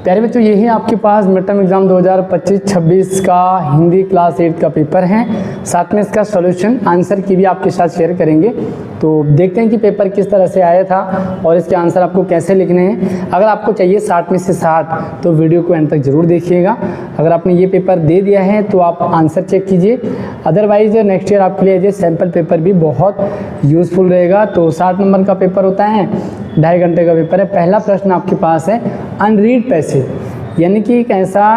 प्यारे बच्चों, यही आपके पास मिड टर्म एग्जाम 2025-26 का हिंदी क्लास 8 का पेपर है। साथ में इसका सॉल्यूशन आंसर की भी आपके साथ शेयर करेंगे। तो देखते हैं कि पेपर किस तरह से आया था और इसके आंसर आपको कैसे लिखने हैं। अगर आपको चाहिए 60 में से 60 तो वीडियो को एंड तक जरूर देखिएगा। अगर आपने ये पेपर दे दिया है तो आप आंसर चेक कीजिए, अदरवाइज नेक्स्ट ईयर आपके लिए सैम्पल पेपर भी बहुत यूज़फुल रहेगा। तो 60 नंबर का पेपर होता है, 2.5 घंटे का पेपर है। पहला प्रश्न आपके पास है अनरीड पैसेज, यानी कि एक ऐसा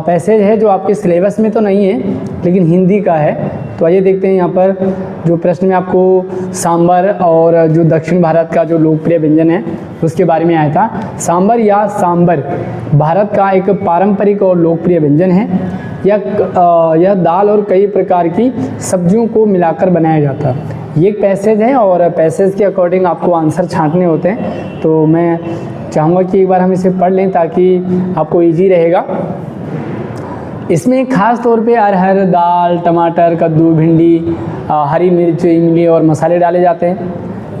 पैसेज है जो आपके सिलेबस में तो नहीं है लेकिन हिंदी का है। तो आइए देखते हैं यहाँ पर जो प्रश्न में आपको सांभर और जो दक्षिण भारत का जो लोकप्रिय व्यंजन है उसके बारे में आया था। सांभर या सांबर भारत का एक पारंपरिक और लोकप्रिय व्यंजन है। यह दाल और कई प्रकार की सब्जियों को मिलाकर बनाया जाता है। ये एक पैसेज है और पैसेज के अकॉर्डिंग आपको आंसर छांटने होते हैं। तो मैं चाहूँगा कि एक बार हम इसे पढ़ लें ताकि आपको इजी रहेगा। इसमें खास तौर पे अरहर दाल, टमाटर, कद्दू, भिंडी, हरी मिर्च, इमली और मसाले डाले जाते हैं।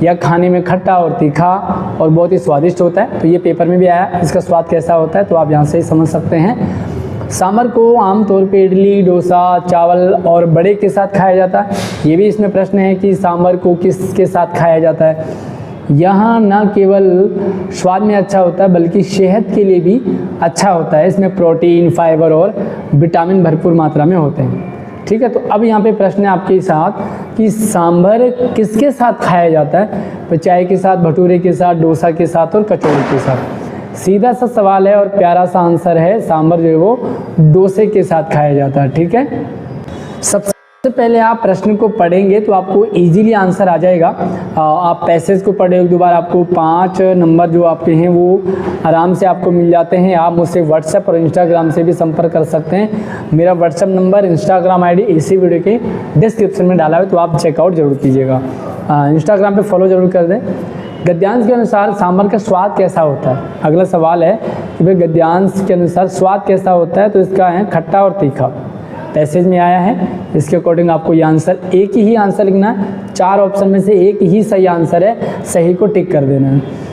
यह खाने में खट्टा और तीखा और बहुत ही स्वादिष्ट होता है। तो ये पेपर में भी आया, इसका स्वाद कैसा होता है तो आप यहाँ से ही समझ सकते हैं। सांभर को आमतौर पे इडली, डोसा, चावल और बड़े के साथ खाया जाता है। ये भी इसमें प्रश्न है कि सांभर को किसके साथ खाया जाता है। यहाँ न केवल स्वाद में अच्छा होता है बल्कि सेहत के लिए भी अच्छा होता है। इसमें प्रोटीन, फाइबर और विटामिन भरपूर मात्रा में होते हैं। ठीक है, तो अब यहाँ पे प्रश्न है आपके साथ कि सांभर किसके साथ खाया जाता है। तो चाय के साथ, भटूरे के साथ, डोसा के साथ और कचौड़ी के साथ। सीधा सा सवाल है और प्यारा सा आंसर है, सांभर जो है वो डोसे के साथ खाया जाता है। ठीक है, सबसे पहले आप प्रश्न को पढ़ेंगे तो आपको इजीली आंसर आ जाएगा। आप पैसेज को पढ़े एक बार आपको 5 नंबर जो आपके हैं वो आराम से आपको मिल जाते हैं। आप मुझसे व्हाट्सएप और इंस्टाग्राम से भी संपर्क कर सकते हैं। मेरा व्हाट्सएप नंबर, इंस्टाग्राम आईडी इसी वीडियो के डिस्क्रिप्शन में डाला है, तो आप चेकआउट जरूर कीजिएगा। इंस्टाग्राम पे फॉलो जरूर कर दें। गद्यांश के अनुसार सांभर का स्वाद कैसा होता है। अगला सवाल है कि भाई गद्यांश के अनुसार स्वाद कैसा होता है, तो इसका है खट्टा और तीखा। पैसेज में आया है, इसके अकॉर्डिंग आपको ये आंसर, एक ही आंसर लिखना है। 4 ऑप्शन में से एक ही सही आंसर है, सही को टिक कर देना है।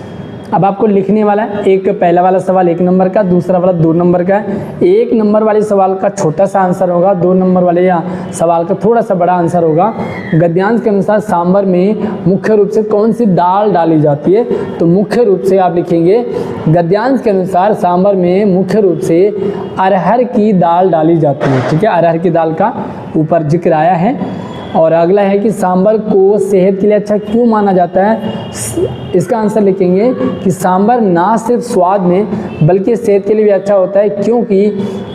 अब आपको लिखने वाला है, एक पहला वाला सवाल 1 नंबर का, दूसरा वाला 2 नंबर का है। 1 नंबर वाले सवाल का छोटा सा आंसर होगा, 2 नंबर वाले सवाल का थोड़ा सा बड़ा आंसर होगा। गद्यांश के अनुसार सांभर में मुख्य रूप से कौन सी दाल डाली जाती है, तो मुख्य रूप से आप लिखेंगे गद्यांश के अनुसार सांभर में मुख्य रूप से अरहर की दाल डाली जाती है। ठीक है, अरहर की दाल का ऊपर जिक्र आया है। और अगला है कि सांभर को सेहत के लिए अच्छा क्यों माना जाता है। इसका आंसर लिखेंगे कि सांभर ना सिर्फ स्वाद में बल्कि सेहत के लिए भी अच्छा होता है, क्योंकि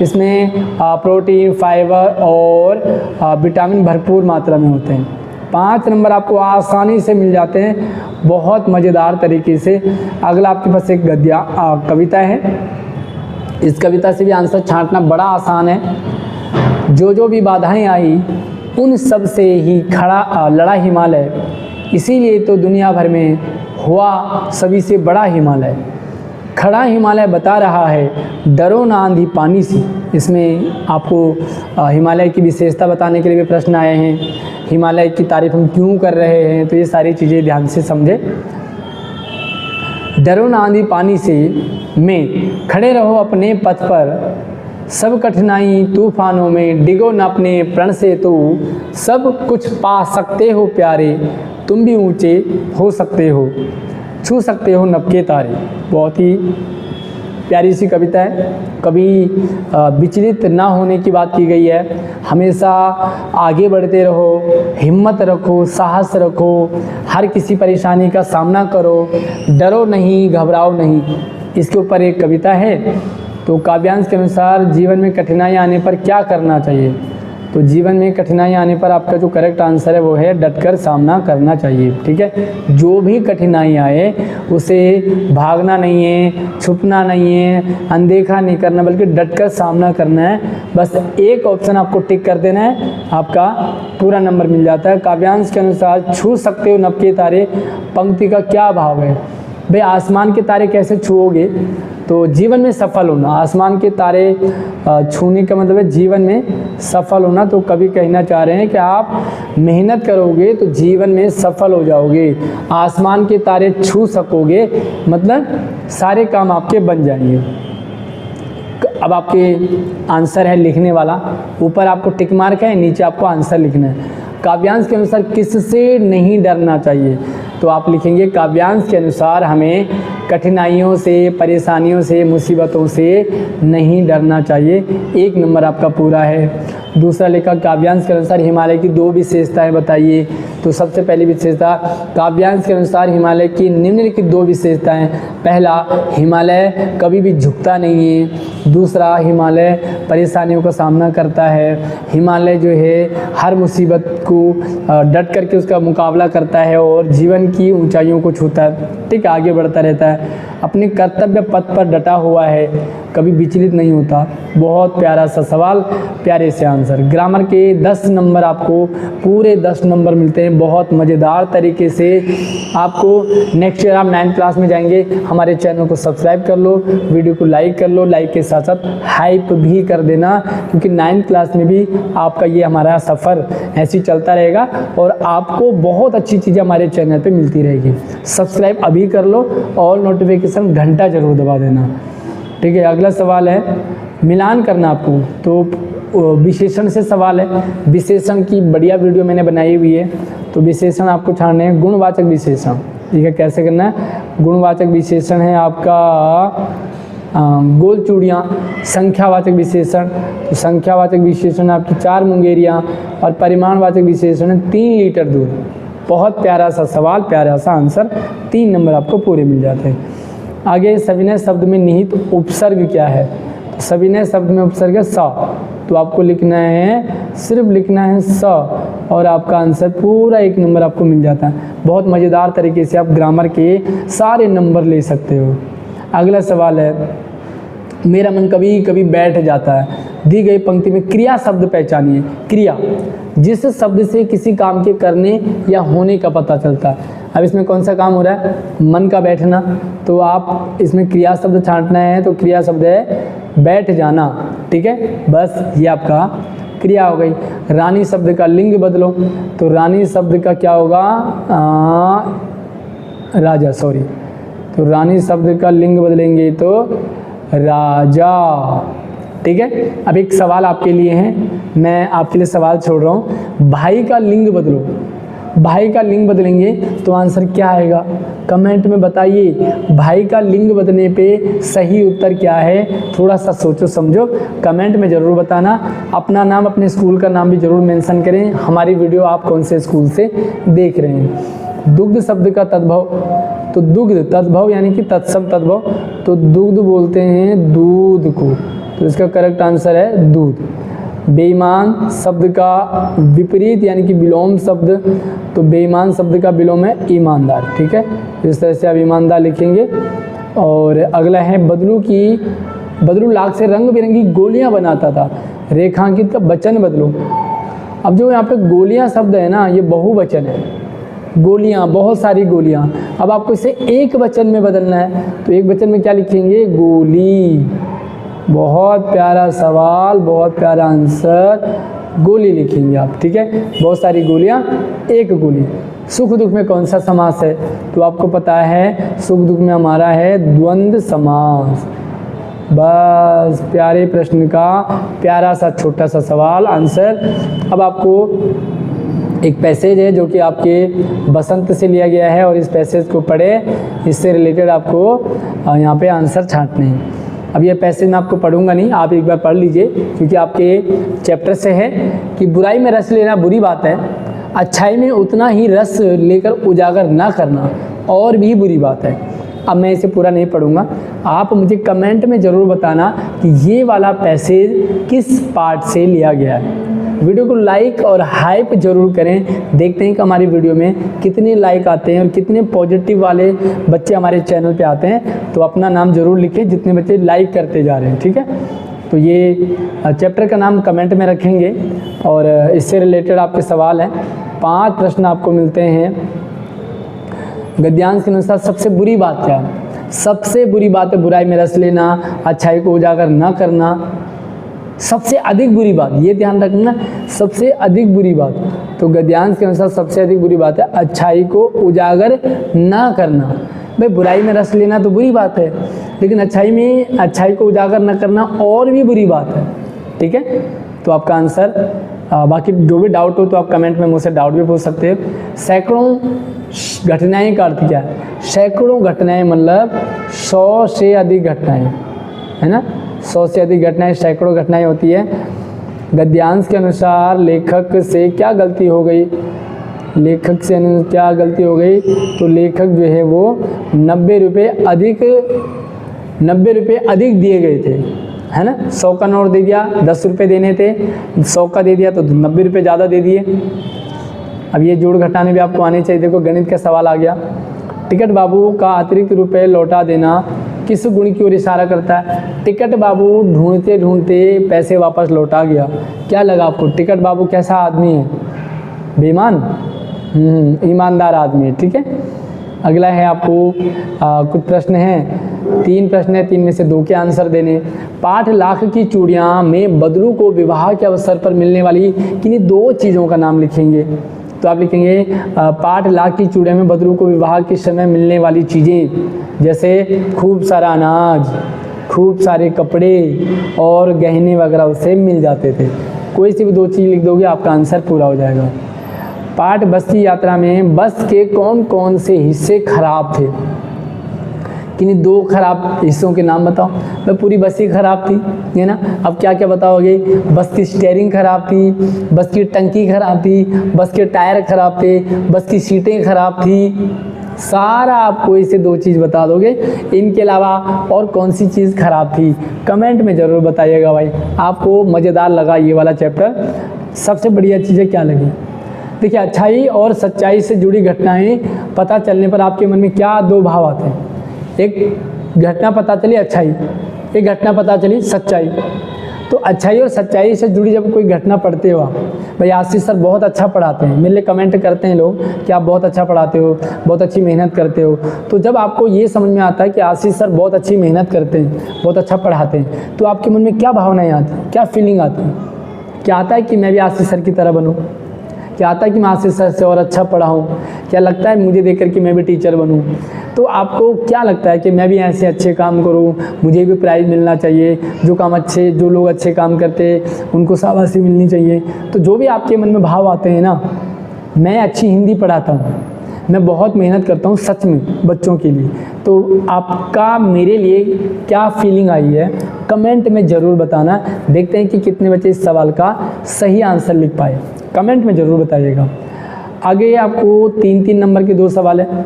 इसमें प्रोटीन, फाइबर और विटामिन भरपूर मात्रा में होते हैं। 5 नंबर आपको आसानी से मिल जाते हैं, बहुत मज़ेदार तरीके से। अगला आपके पास एक कविता है। इस कविता से भी आंसर छांटना बड़ा आसान है। जो भी बाधाएं आई उन सब से ही लड़ा हिमालय, इसीलिए तो दुनिया भर में हुआ सभी से बड़ा हिमालय। खड़ा हिमालय बता रहा है डरो ना आंधी पानी से। इसमें आपको हिमालय की विशेषता बताने के लिए भी प्रश्न आए हैं। हिमालय की तारीफ हम क्यों कर रहे हैं, तो ये सारी चीज़ें ध्यान से समझे। डरो ना आंधी पानी से में खड़े रहो अपने पथ पर, सब कठिनाई तूफानों में डिगो न अपने प्रण से, तो सब कुछ पा सकते हो प्यारे, तुम भी ऊंचे हो सकते हो, छू सकते हो नभ के तारे। बहुत ही प्यारी सी कविता है। कभी विचलित ना होने की बात की गई है। हमेशा आगे बढ़ते रहो, हिम्मत रखो, साहस रखो, हर किसी परेशानी का सामना करो, डरो नहीं, घबराओ नहीं। इसके ऊपर एक कविता है। तो काव्यांश के अनुसार जीवन में कठिनाई आने पर क्या करना चाहिए, तो जीवन में कठिनाई आने पर आपका जो करेक्ट आंसर है वो है डटकर सामना करना चाहिए। ठीक है, जो भी कठिनाई आए उसे भागना नहीं है, छुपना नहीं है, अनदेखा नहीं करना, बल्कि डटकर सामना करना है। बस एक ऑप्शन आपको टिक कर देना है, आपका पूरा नंबर मिल जाता है। काव्यांश के अनुसार छू सकते हो नभ के तारे पंक्ति का क्या भाव है। भाई आसमान के तारे कैसे छुओगे, तो जीवन में सफल होना, आसमान के तारे छूने का मतलब है जीवन में सफल होना। तो कवि कहना चाह रहे हैं कि आप मेहनत करोगे तो जीवन में सफल हो जाओगे, आसमान के तारे छू सकोगे, मतलब सारे काम आपके बन जाएंगे। अब आपके आंसर है लिखने वाला, ऊपर आपको टिक मार्क है, नीचे आपको आंसर लिखना है। काव्यांश के अनुसार किससे नहीं डरना चाहिए? तो आप लिखेंगे काव्यांश के अनुसार हमें कठिनाइयों से, परेशानियों से, मुसीबतों से नहीं डरना चाहिए। 1 नंबर आपका पूरा है। दूसरा लिखा काव्यांश के अनुसार हिमालय की 2 विशेषताएं बताइए। तो सबसे पहली विशेषता काव्यांश के अनुसार हिमालय की निम्नलिखित 2 विशेषताएं। पहला, हिमालय कभी भी झुकता नहीं है। दूसरा, हिमालय परेशानियों का सामना करता है। हिमालय जो है हर मुसीबत को डट करके उसका मुकाबला करता है और जीवन की ऊंचाइयों को छूता है, ठीक, आगे बढ़ता रहता है, अपने कर्तव्य पथ पर डटा हुआ है, कभी विचलित नहीं होता। बहुत प्यारा सा सवाल, प्यारे से आंसर। ग्रामर के 10 नंबर आपको, पूरे 10 नंबर मिलते हैं बहुत मज़ेदार तरीके से आपको। नेक्स्ट ईयर आप 9th क्लास में जाएंगे। हमारे चैनल को सब्सक्राइब कर लो, वीडियो को लाइक कर लो, लाइक के साथ साथ हाइप भी कर देना, क्योंकि 9th क्लास में भी आपका ये हमारा सफ़र ऐसे ही चलता रहेगा और आपको बहुत अच्छी चीज़ें हमारे चैनल पे मिलती रहेगी। सब्सक्राइब अभी कर लो और नोटिफिकेशन घंटा जरूर दबा देना, ठीक है। अगला सवाल है मिलान करना आपको, तो विशेषण से सवाल है। विशेषण की बढ़िया वीडियो मैंने बनाई हुई है, तो विशेषण आपको छानने हैं। गुणवाचक विशेषण, ठीक है, कैसे करना है? गुणवाचक विशेषण है आपका गोल चूड़ियाँ। संख्यावाचक विशेषण, तो संख्यावाचक विशेषण आपकी 4 मुंगेरियाँ। और परिमाणवाचक विशेषण है 3 लीटर दूध। बहुत प्यारा सा सवाल, प्यारा सा आंसर, 3 नंबर आपको पूरे मिल जाते हैं। आगे सविनय शब्द में निहित उपसर्ग क्या है? तो सविनय शब्द में उपसर्ग है स, तो आपको लिखना है, सिर्फ लिखना है स, और आपका आंसर पूरा 1 नंबर आपको मिल जाता है। बहुत मज़ेदार तरीके से आप ग्रामर के सारे नंबर ले सकते हो। अगला सवाल है मेरा मन कभी कभी बैठ जाता है। दी गई पंक्ति में क्रिया शब्द पहचानिए। क्रिया, जिस शब्द से किसी काम के करने या होने का पता चलता है। अब इसमें कौन सा काम हो रहा है? मन का बैठना, तो आप इसमें क्रिया शब्द छांटना है, तो क्रिया शब्द है बैठ जाना, ठीक है। बस ये आपका क्रिया हो गई। रानी शब्द का लिंग बदलो, तो रानी शब्द का क्या होगा? राजा, सॉरी, तो रानी शब्द का लिंग बदलेंगे तो राजा, ठीक है। अब एक सवाल आपके लिए है, मैं आपके लिए सवाल छोड़ रहा हूँ। भाई का लिंग बदलो, भाई का लिंग बदलेंगे तो आंसर क्या आएगा? कमेंट में बताइए। भाई का लिंग बदलने पे सही उत्तर क्या है? थोड़ा सा सोचो समझो, कमेंट में ज़रूर बताना। अपना नाम, अपने स्कूल का नाम भी ज़रूर मेंशन करें। हमारी वीडियो आप कौन से स्कूल से देख रहे हैं। दुग्ध शब्द का तद्भव, तो दुग्ध तद्भव यानी कि तत्सम तद्भव, तो दुग्ध बोलते हैं दूध को, तो इसका करेक्ट आंसर है दूध। बेईमान शब्द का विपरीत यानी कि विलोम शब्द, तो बेईमान शब्द का विलोम है ईमानदार, ठीक है। इस तरह से आप ईमानदार लिखेंगे। और अगला है बदलू लाख से रंग बिरंगी गोलियां बनाता था। रेखांकित का वचन बदलो। अब जो यहाँ पे गोलियां शब्द है ना, ये बहुवचन है। गोलियां, बहुत सारी गोलियां। अब आपको इसे एक वचन में बदलना है, तो एक वचन में क्या लिखेंगे? गोली। बहुत प्यारा सवाल, बहुत प्यारा आंसर, गोली लिखेंगे आप, ठीक है। बहुत सारी गोलियां, एक गोली। सुख दुख में कौन सा समास है? तो आपको पता है सुख दुख में हमारा है द्वंद्व समास। बस प्यारे प्रश्न का प्यारा सा छोटा सा सवाल, आंसर। अब आपको एक पैसेज है जो कि आपके बसंत से लिया गया है, और इस पैसेज को पढ़े, इससे रिलेटेड आपको यहाँ पे आंसर छांटने हैं। अब ये पैसेज मैं आपको पढ़ूंगा नहीं, आप एक बार पढ़ लीजिए, क्योंकि आपके चैप्टर से है कि बुराई में रस लेना बुरी बात है, अच्छाई में उतना ही रस लेकर उजागर ना करना और भी बुरी बात है। अब मैं इसे पूरा नहीं पढ़ूंगा, आप मुझे कमेंट में ज़रूर बताना कि ये वाला पैसेज किस पार्ट से लिया गया है। वीडियो को लाइक और हाइप जरूर करें। देखते हैं कि हमारी वीडियो में कितने लाइक आते हैं और कितने पॉजिटिव वाले बच्चे हमारे चैनल पे आते हैं। तो अपना नाम ज़रूर लिखें जितने बच्चे लाइक करते जा रहे हैं, ठीक है। तो ये चैप्टर का नाम कमेंट में रखेंगे, और इससे रिलेटेड आपके सवाल हैं। 5 प्रश्न आपको मिलते हैं। गद्यांश के अनुसार सबसे बुरी बात क्या है? सबसे बुरी बात है बुराई में रस लेना, अच्छाई को उजागर न करना। सबसे अधिक बुरी बात, ये ध्यान रखना, सबसे अधिक बुरी बात। तो गद्यांश के अनुसार सबसे अधिक बुरी बात है अच्छाई को उजागर ना करना। भाई बुराई में रस लेना तो बुरी बात है, लेकिन अच्छाई को उजागर न करना और भी बुरी बात है। ठीक है, तो आपका आंसर, बाकी जो भी डाउट हो तो आप कमेंट में मुझसे डाउट भी पूछ सकते हो। सैकड़ों घटनाएं का अर्थ क्या है? सैकड़ों घटनाएं मतलब 100 से अधिक घटनाएं, है ना, 100 से अधिक घटनाएं, सैकड़ों घटनाएं होती है। गद्यांश के अनुसार लेखक से क्या गलती हो गई? लेखक से क्या गलती हो गई? तो लेखक जो है वो 90 रुपये अधिक दिए गए थे, है ना। 100 का नोट दे दिया, 10 रुपये देने थे, 100 का दे दिया तो 90 रुपये ज़्यादा दे दिए। अब ये जोड़ घटाने भी आपको आने चाहिए। देखो गणित का सवाल आ गया। टिकट बाबू का अतिरिक्त रुपये लौटा देना किस गुण की ओर इशारा करता है? टिकट बाबू ढूंढते ढूंढते पैसे वापस लौटा गया। क्या लगा आपको? टिकट बाबू कैसा आदमी है? बेईमान, ईमानदार आदमी है। ठीक है, अगला है आपको कुछ प्रश्न हैं, 3 प्रश्न है, 3 में से 2 के आंसर देने। पाठ लाख की चूड़ियाँ में बदलू को विवाह के अवसर पर मिलने वाली किन्हीं 2 चीज़ों का नाम लिखेंगे। तो आप लिखेंगे पाठ लाख की चूड़ियाँ में बदलू को विवाह के समय मिलने वाली चीज़ें, जैसे खूब सारा अनाज, खूब सारे कपड़े और गहने वगैरह उसे मिल जाते थे। कोई सी भी 2 चीज़ लिख दोगे आपका आंसर पूरा हो जाएगा। पाठ बस की यात्रा में बस के कौन कौन से हिस्से खराब थे? किन्हीं 2 खराब हिस्सों के नाम बताओ। तो पूरी बस ही खराब थी, है ना। अब क्या क्या बताओगे? बस की स्टीयरिंग खराब थी, बस की टंकी खराब थी, बस के टायर खराब थे, बस की सीटें खराब थी। सारा आपको इसे 2 चीज़ बता दोगे। इनके अलावा और कौन सी चीज़ खराब थी कमेंट में ज़रूर बताइएगा भाई। आपको मज़ेदार लगा ये वाला चैप्टर? सबसे बढ़िया चीज़ें क्या लगी? देखिए, अच्छाई और सच्चाई से जुड़ी घटनाएं पता चलने पर आपके मन में क्या 2 भाव आते हैं? एक घटना पता चली अच्छाई, एक घटना पता चली सच्चाई। तो अच्छाई और सच्चाई से जुड़ी जब कोई घटना पढ़ते हो आप, भाई आशीष सर बहुत अच्छा पढ़ाते हैं, मेरे लिए कमेंट करते हैं लोग कि आप बहुत अच्छा पढ़ाते हो, बहुत अच्छी मेहनत करते हो। तो जब आपको ये समझ में आता है कि आशीष सर बहुत अच्छी मेहनत करते हैं, बहुत अच्छा पढ़ाते हैं, तो आपके मन में क्या भावनाएं आती हैं, क्या फीलिंग आती है? क्या आता है कि मैं भी आशीष सर की तरह बनूँ? क्या आता है कि मैं आशीष सर से और अच्छा पढ़ाऊँ? क्या लगता है मुझे देख कर कि मैं भी टीचर बनूँ? तो आपको क्या लगता है कि मैं भी ऐसे अच्छे काम करूँ, मुझे भी प्राइज़ मिलना चाहिए, जो लोग अच्छे काम करते हैं उनको शाबाशी मिलनी चाहिए। तो जो भी आपके मन में भाव आते हैं ना, मैं अच्छी हिंदी पढ़ाता हूँ, मैं बहुत मेहनत करता हूँ सच में बच्चों के लिए, तो आपका मेरे लिए क्या फीलिंग आई है कमेंट में ज़रूर बताना। देखते हैं कि कितने बच्चे इस सवाल का सही आंसर लिख पाए, कमेंट में ज़रूर बताइएगा। आगे आपको 3-3 नंबर के 2 सवाल है।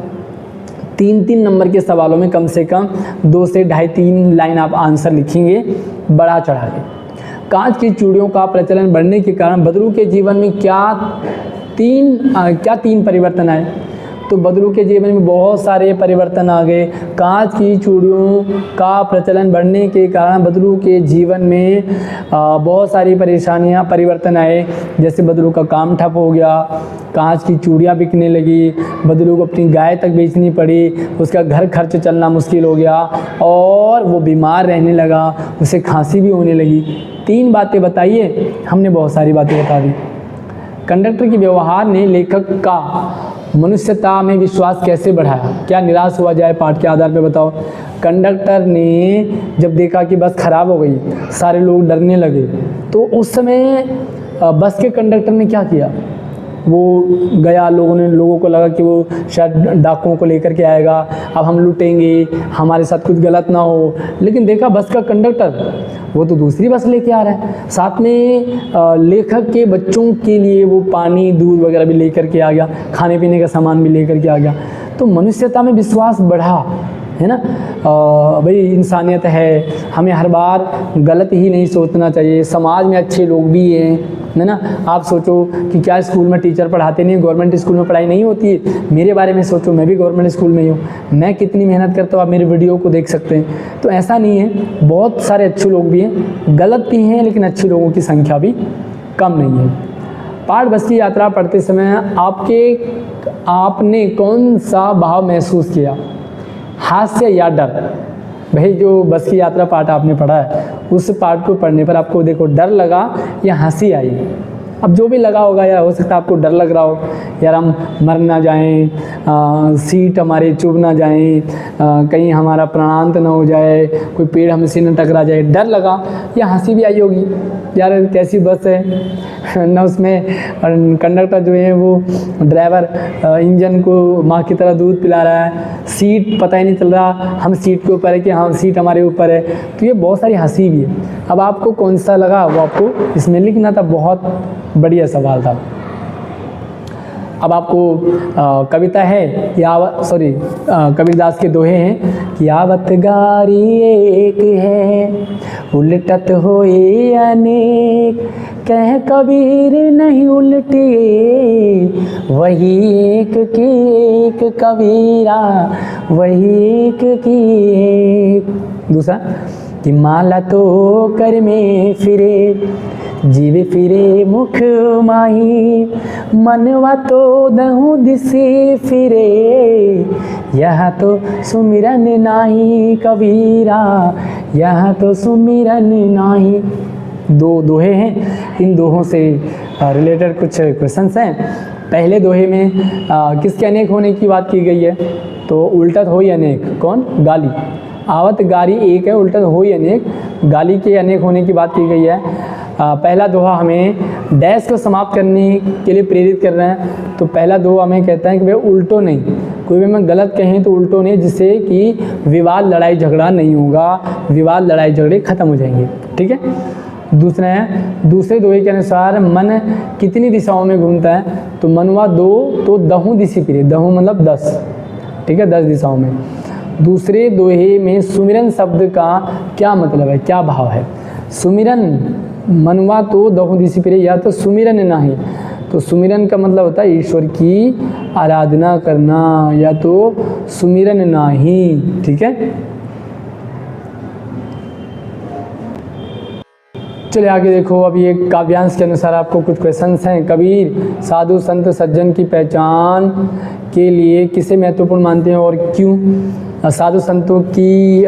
3-3 नंबर के सवालों में कम से कम 2 से 2.5-3 लाइन आप आंसर लिखेंगे बढ़ा चढ़ा के। कांच की चूड़ियों का प्रचलन बढ़ने के कारण बदलू के जीवन में क्या 3 परिवर्तन आए? तो बदलू के जीवन में बहुत सारे परिवर्तन आ गए। कांच की चूड़ियों का प्रचलन बढ़ने के कारण बदलू के जीवन में बहुत सारी परिवर्तन आए। जैसे बदलू का काम ठप हो गया, कांच की चूड़ियाँ बिकने लगी, बदलू को अपनी गाय तक बेचनी पड़ी, उसका घर खर्च चलना मुश्किल हो गया और वो बीमार रहने लगा, उसे खांसी भी होने लगी। 3 बातें बताइए, हमने बहुत सारी बातें बता दी। कंडक्टर के व्यवहार ने लेखक का मनुष्यता में विश्वास कैसे बढ़ाया? क्या निराश हुआ जाए? पाठ के आधार पर बताओ। कंडक्टर ने जब देखा कि बस खराब हो गई, सारे लोग डरने लगे, तो उस समय बस के कंडक्टर ने क्या किया? वो गया, लोगों को लगा कि वो शायद डाकुओं को लेकर के आएगा, अब हम लूटेंगे, हमारे साथ कुछ गलत ना हो। लेकिन देखा बस का कंडक्टर वो तो दूसरी बस लेके आ रहा है, साथ में लेखक के बच्चों के लिए वो पानी दूध वगैरह भी लेकर के आ गया, खाने पीने का सामान भी लेकर के आ गया। तो मनुष्यता में विश्वास बढ़ा, है ना। भाई इंसानियत है, हमें हर बार गलत ही नहीं सोचना चाहिए, समाज में अच्छे लोग भी हैं, है ना। आप सोचो कि क्या स्कूल में टीचर पढ़ाते नहीं, गवर्नमेंट स्कूल में पढ़ाई नहीं होती है? मेरे बारे में सोचो, मैं भी गवर्नमेंट स्कूल में ही हूँ, मैं कितनी मेहनत करता हूँ, आप मेरे वीडियो को देख सकते हैं। तो ऐसा नहीं है, बहुत सारे अच्छे लोग भी हैं, गलत भी हैं, लेकिन अच्छे लोगों की संख्या भी कम नहीं है। पाठ बस की यात्रा पढ़ते समय आपने कौन सा भाव महसूस किया? हास्य या डर। भाई जो बस की यात्रा पार्ट आपने पढ़ा है, उस पार्ट को पढ़ने पर आपको देखो डर लगा या हंसी आई। अब जो भी लगा होगा, या हो सकता है आपको डर लग रहा हो, यार हम मर ना जाएं, सीट हमारे चुभ ना जाएं, कहीं हमारा प्राणांत ना हो जाए, कोई पेड़ हमसे न टकरा जाए, डर लगा। या हंसी भी आई होगी, यार कैसी बस है ना, उसमें कंडक्टर जो है वो ड्राइवर इंजन को माँ की तरह दूध पिला रहा है, सीट पता ही नहीं चल रहा हम सीट के ऊपर है कि हाँ सीट हमारे ऊपर है। तो ये बहुत सारी हंसी भी है। अब आपको कौन सा लगा वो आपको इसमें लिखना था। बहुत बढ़िया सवाल था। अब आपको कविता है कबीरदास के दोहे हैं कि आवत गारी एक है उलटत होए अनेक, कह कबीर नहीं उल्टी वही एक की एक कबीरा वही एक की एक। दूसरा कि माला तो कर में फिरे जीवे फिरे मुख माही, मनवा तो दहु दिसे फिरे यह तो सुमिरन नाही कबीरा यह तो सुमिरन नाही। दो दोहे हैं, इन दोहों से रिलेटेड कुछ क्वेश्चंस हैं। पहले दोहे में किसके अनेक होने की बात की गई है, तो उल्टत होई अनेक, कौन, गाली। आवत गारी एक है, उल्टत होई अनेक, गाली के अनेक होने की बात की गई है। पहला दोहा हमें डैश को समाप्त करने के लिए प्रेरित कर रहे हैं। तो पहला दोहा हमें कहता है कि भाई उल्टो नहीं, कोई भी मैं गलत कहें तो उल्टो नहीं, जिससे कि विवाद लड़ाई झगड़ा नहीं होगा, विवाद लड़ाई झगड़े खत्म हो जाएंगे। ठीक है। दूसरा है, दूसरे दोहे के अनुसार मन कितनी दिशाओं में घूमता है, तो मनवा दो तो दहु दिशि फिरे, दहु मतलब 10, ठीक है, 10 दिशाओं में। दूसरे दोहे में सुमिरन शब्द का क्या मतलब है, क्या भाव है। सुमिरन मनवा तो दहु दिशि फिरे, या तो सुमिरन नहीं, तो सुमिरन का मतलब होता है ईश्वर की आराधना करना, या तो सुमिरन नहीं। ठीक है। चलिए आगे देखो। अब ये काव्यांश के अनुसार आपको कुछ क्वेश्चंस हैं। कबीर साधु संत सज्जन की पहचान के लिए किसे महत्वपूर्ण मानते हैं और क्यों। साधु संतों की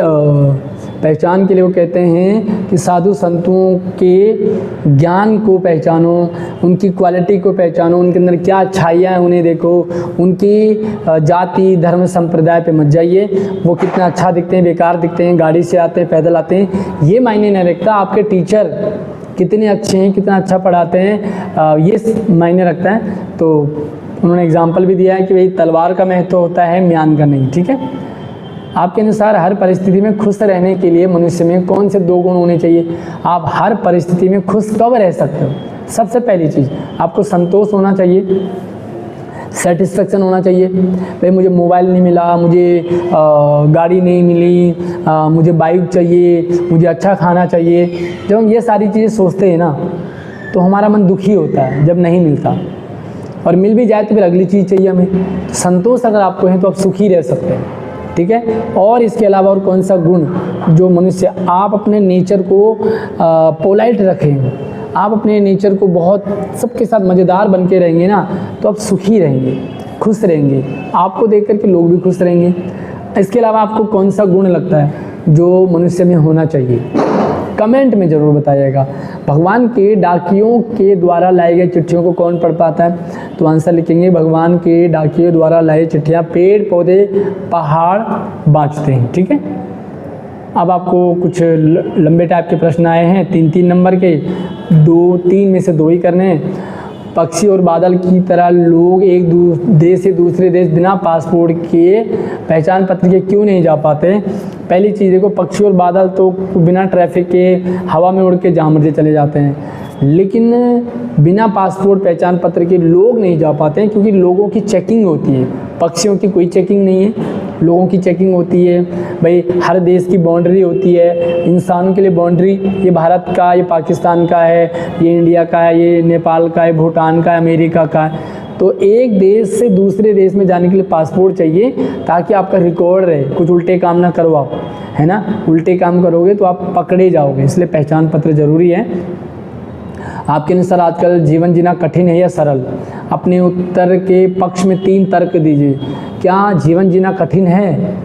पहचान के लिए वो कहते हैं कि साधु संतों के ज्ञान को पहचानो, उनकी क्वालिटी को पहचानो, उनके अंदर क्या अच्छाइयाँ हैं उन्हें देखो, उनकी जाति धर्म संप्रदाय पे मत जाइए, वो कितना अच्छा दिखते हैं, बेकार दिखते हैं, गाड़ी से आते हैं, पैदल आते हैं, ये मायने नहीं रखता। आपके टीचर कितने अच्छे हैं, कितना अच्छा पढ़ाते हैं, ये मायने रखता है। तो उन्होंने एग्जाम्पल भी दिया है कि भाई तलवार का महत्व होता है, म्यान का नहीं। ठीक है। आपके अनुसार हर परिस्थिति में खुश रहने के लिए मनुष्य में कौन से 2 गुण होने चाहिए। आप हर परिस्थिति में खुश कब रह सकते हो। सबसे पहली चीज़, आपको संतोष होना चाहिए, सेटिस्फेक्शन होना चाहिए। भाई मुझे मोबाइल नहीं मिला, मुझे गाड़ी नहीं मिली, मुझे बाइक चाहिए, मुझे अच्छा खाना चाहिए। जब हम ये सारी चीज़ें सोचते हैं ना, तो हमारा मन दुखी होता है जब नहीं मिलता, और मिल भी जाए तो फिर अगली चीज़ चाहिए हमें। तो संतोष अगर आपको है तो आप सुखी रह सकते हैं। ठीक है। और इसके अलावा और कौन सा गुण जो मनुष्य, आप अपने नेचर को पोलाइट रखें, आप अपने नेचर को बहुत सबके साथ मज़ेदार बन के रहेंगे ना, तो आप सुखी रहेंगे, खुश रहेंगे, आपको देख कर के लोग भी खुश रहेंगे। इसके अलावा आपको कौन सा गुण लगता है जो मनुष्य में होना चाहिए, कमेंट में ज़रूर बताइएगा। भगवान के डाकियों के द्वारा लाई गई चिट्ठियों को कौन पढ़ पाता है, तो आंसर लिखेंगे भगवान के डाकियों द्वारा लाई चिट्ठियाँ पेड़ पौधे पहाड़ बाँचते हैं। ठीक है। अब आपको कुछ लंबे टाइप के प्रश्न आए हैं, 3-3 नंबर के, 2-3 में से 2 ही करने हैं। पक्षी और बादल की तरह लोग एक देश से दूसरे देश बिना पासपोर्ट के पहचान पत्र के क्यों नहीं जा पाते। पहली चीज़ देखो, पक्षी और बादल तो बिना ट्रैफिक के हवा में उड़ के जहाँ मर्जी चले जाते हैं, लेकिन बिना पासपोर्ट पहचान पत्र के लोग नहीं जा पाते हैं, क्योंकि लोगों की चेकिंग होती है। पक्षियों की कोई चेकिंग नहीं है, लोगों की चेकिंग होती है। भाई हर देश की बाउंड्री होती है, इंसानों के लिए बाउंड्री, ये भारत का, ये पाकिस्तान का है, ये इंडिया का है, ये नेपाल का है, भूटान का है, अमेरिका का है। तो एक देश से दूसरे देश में जाने के लिए पासपोर्ट चाहिए, ताकि आपका रिकॉर्ड रहे, कुछ उल्टे काम ना करो आप, है ना। उल्टे काम करोगे तो आप पकड़े जाओगे, इसलिए पहचान पत्र ज़रूरी है। आपके अनुसार आजकल जीवन जीना कठिन है या सरल। अपने उत्तर के पक्ष में 3 तर्क दीजिए। क्या जीवन जीना कठिन है,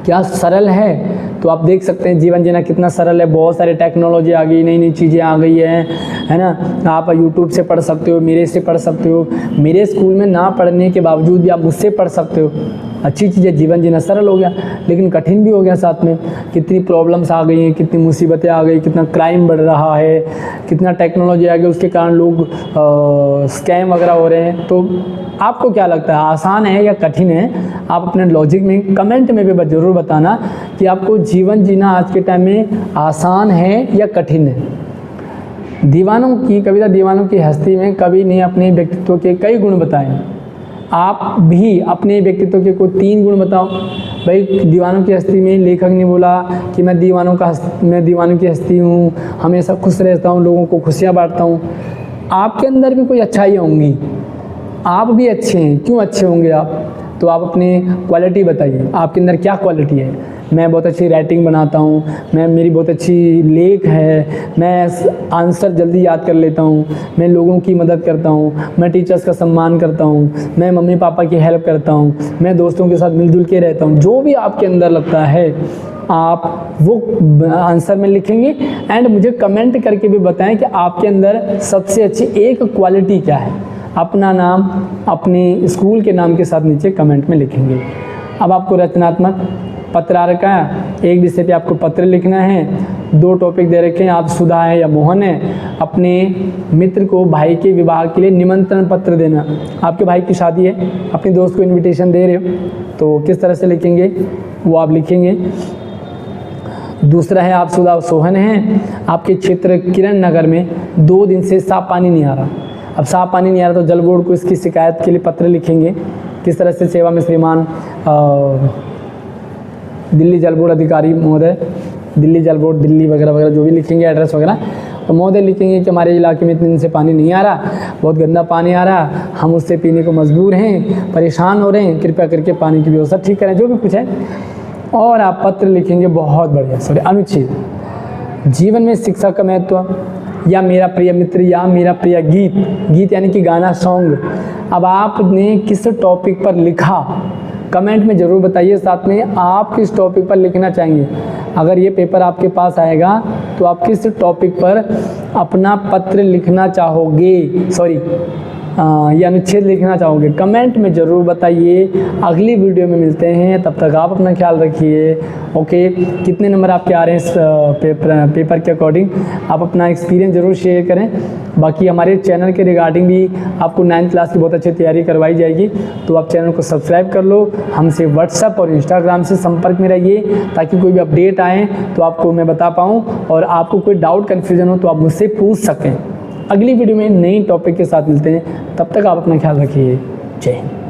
क्या सरल है? तो आप देख सकते हैं जीवन जीना कितना सरल है। बहुत सारे टेक्नोलॉजी आ गई, नई नई चीज़ें आ गई है ना। आप यूट्यूब से पढ़ सकते हो, मेरे से पढ़ सकते हो, मेरे स्कूल में ना पढ़ने के बावजूद भी आप मुझसे पढ़ सकते हो। अच्छी चीज़ है, जीवन जीना सरल हो गया, लेकिन कठिन भी हो गया साथ में। कितनी प्रॉब्लम्स आ गई हैं, कितनी मुसीबतें आ गई, कितना क्राइम बढ़ रहा है, कितना टेक्नोलॉजी आ गई, उसके कारण लोग स्कैम वगैरह हो रहे हैं। तो आपको क्या लगता है, आसान है या कठिन है? आप अपने लॉजिक में कमेंट में भी ज़रूर बताना कि आपको जीवन जीना आज के टाइम में आसान है या कठिन है। दीवानों की कविता दीवानों की हस्ती में कवि ने अपने व्यक्तित्व के कई गुण बताए। आप भी अपने व्यक्तित्व के कोई 3 गुण बताओ। भाई दीवानों की हस्ती में लेखक ने बोला कि मैं दीवानों की हस्ती हूँ, हमेशा खुश रहता हूँ, लोगों को खुशियाँ बांटता हूँ। आपके अंदर भी कोई अच्छाइयाँ होंगी, आप भी अच्छे हैं। क्यों अच्छे होंगे आप? तो आप अपनी क्वालिटी बताइए, आपके अंदर क्या क्वालिटी है। मैं बहुत अच्छी राइटिंग बनाता हूँ, मेरी बहुत अच्छी लेख है, मैं आंसर जल्दी याद कर लेता हूँ, मैं लोगों की मदद करता हूँ, मैं टीचर्स का सम्मान करता हूँ, मैं मम्मी पापा की हेल्प करता हूँ, मैं दोस्तों के साथ मिलजुल के रहता हूँ। जो भी आपके अंदर लगता है आप वो आंसर में लिखेंगे एंड मुझे कमेंट करके भी बताएं कि आपके अंदर सबसे अच्छी एक क्वालिटी क्या है। अपना नाम अपने स्कूल के नाम के साथ नीचे कमेंट में लिखेंगे। अब आपको रचनात्मक पत्रार का एक विषय पे आपको पत्र लिखना है। 2 टॉपिक दे रखे हैं, आप सुधा है या मोहन है। अपने मित्र को भाई के विवाह के लिए निमंत्रण पत्र देना। आपके भाई की शादी है, अपने दोस्त को इनविटेशन दे रहे हो, तो किस तरह से लिखेंगे वो आप लिखेंगे। दूसरा है आप सुधा सोहन हैं, आपके क्षेत्र किरण नगर में 2 दिन से साफ पानी नहीं आ रहा। अब साफ पानी नहीं आ रहा तो जल बोर्ड को इसकी शिकायत के लिए पत्र लिखेंगे। किस तरह से सेवा में श्रीमान दिल्ली जल बोर्ड अधिकारी महोदय, दिल्ली जल बोर्ड दिल्ली वगैरह वगैरह जो भी लिखेंगे एड्रेस वगैरह, तो महोदय लिखेंगे कि हमारे इलाके में 3 दिन से पानी नहीं आ रहा, बहुत गंदा पानी आ रहा, हम उससे पीने को मजबूर हैं, परेशान हो रहे हैं, कृपया करके पानी की व्यवस्था ठीक करें, जो भी कुछ है। और आप पत्र लिखेंगे, बहुत बढ़िया। अनुच्छेद जीवन में शिक्षा का महत्व, या मेरा प्रिय मित्र, या मेरा प्रिय गीत। गीत यानी कि गाना, सॉन्ग। अब आपने किस टॉपिक पर लिखा कमेंट में ज़रूर बताइए। साथ में आप किस टॉपिक पर लिखना चाहेंगे। अगर ये पेपर आपके पास आएगा तो आप किस टॉपिक पर अपना पत्र लिखना चाहोगे, या अनुच्छेद लिखना चाहोगे, कमेंट में ज़रूर बताइए। अगली वीडियो में मिलते हैं, तब तक आप अपना ख्याल रखिए। ओके, कितने नंबर आपके आ रहे हैं इस पेपर के अकॉर्डिंग आप अपना एक्सपीरियंस ज़रूर शेयर करें। बाकी हमारे चैनल के रिगार्डिंग भी आपको 9th क्लास की बहुत अच्छी तैयारी करवाई जाएगी, तो आप चैनल को सब्सक्राइब कर लो। हमसे व्हाट्सएप और इंस्टाग्राम से संपर्क में रहिए ताकि कोई भी अपडेट आए तो आपको मैं बता पाऊँ, और आपको कोई डाउट कन्फ्यूजन हो तो आप मुझसे पूछ सकें। अगली वीडियो में नई टॉपिक के साथ मिलते हैं, तब तक आप अपना ख्याल रखिए। जय हिंद।